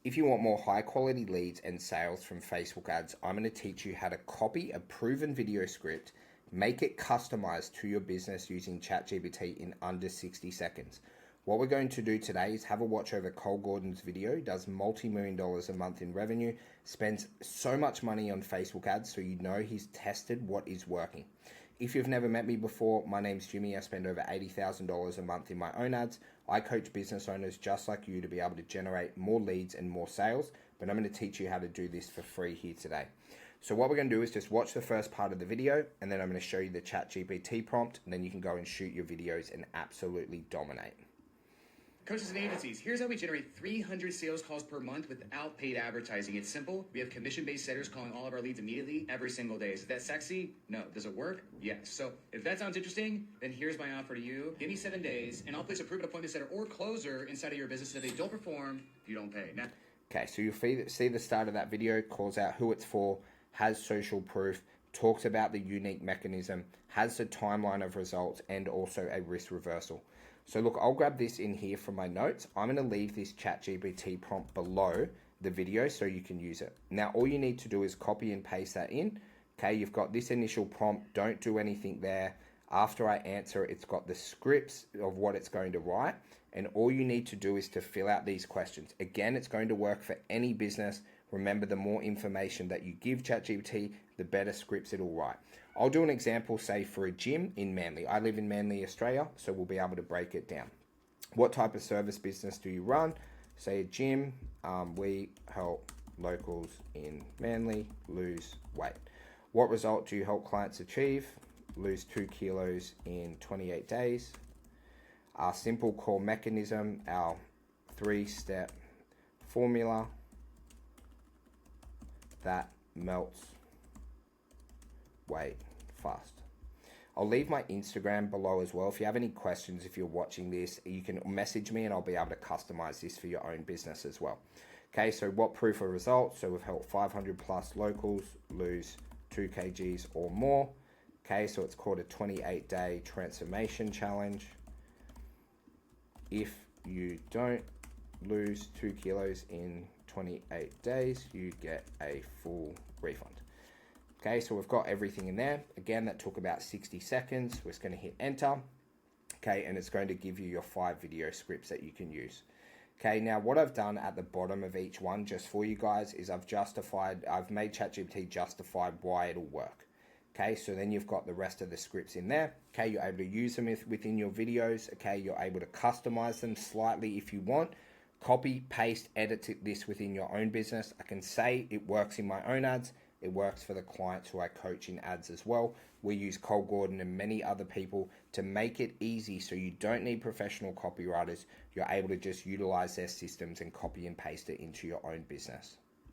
If you want more high quality leads and sales from Facebook ads, I'm going to teach you how to copy a proven video script, make it customized to your business using ChatGPT in under 60 seconds. What we're going to do today is have a watch over Cole Gordon's video. He does multi-million dollars a month in revenue, spends so much money on Facebook ads, so you know he's tested what is working. If you've never met me before, my name's Jimmy. I spend over $80,000 a month in my own ads. I coach business owners just like you to be able to generate more leads and more sales, but I'm going to teach you how to do this for free here today. So what we're going to do is just watch the first part of the video, and then I'm going to show you the ChatGPT prompt, and then you can go and shoot your videos and absolutely dominate. Coaches and agencies, here's how we generate 300 sales calls per month without paid advertising. It's simple. We have commission-based setters calling all of our leads immediately every single day. Is that sexy? No. Does it work? Yes. So if that sounds interesting, then here's my offer to you. Give me 7 days, and I'll place a proven appointment setter or closer inside of your business. If they don't perform, you don't pay. Now, okay, so you'll see the start of that video, calls out who it's for, has social proof, talks about the unique mechanism, has the timeline of results, and also a risk reversal. So look, I'll grab this in here from my notes. I'm going to leave this ChatGPT prompt below the video so you can use it. Now, all you need to do is copy and paste that in. Okay, you've got this initial prompt. Don't do anything there. After I answer it, it's got the scripts of what it's going to write. And all you need to do is to fill out these questions. Again, it's going to work for any business. Remember, the more information that you give ChatGPT, the better scripts it'll write. I'll do an example, say, for a gym in Manly. I live in Manly, Australia, so we'll be able to break it down. What type of service business do you run? Say a gym. We help locals in Manly lose weight. What result do you help clients achieve? Lose 2 kilos in 28 days. Our simple core mechanism, our 3-step formula that melts weight fast. I'll leave my Instagram below as well. If you have any questions, if you're watching this, you can message me and I'll be able to customize this for your own business as well. Okay, so what proof of results? So we've helped 500 plus locals lose 2 kgs or more. Okay, so it's called a 28-day transformation challenge. If you don't lose 2 kilos in 28 days, you get a full refund. Okay, so we've got everything in there. Again, that took about 60 seconds. We're just going to hit enter. Okay, and it's going to give you your 5 video scripts that you can use. Okay, now what I've done at the bottom of each one, just for you guys, is I've made ChatGPT justify why it'll work. Okay, so then you've got the rest of the scripts in there. Okay, you're able to use them within your videos. Okay, you're able to customize them slightly if you want. Copy, paste, edit this within your own business. I can say it works in my own ads. It works for the clients who I coach in ads as well. We use Cole Gordon and many other people to make it easy so you don't need professional copywriters. You're able to just utilize their systems and copy and paste it into your own business.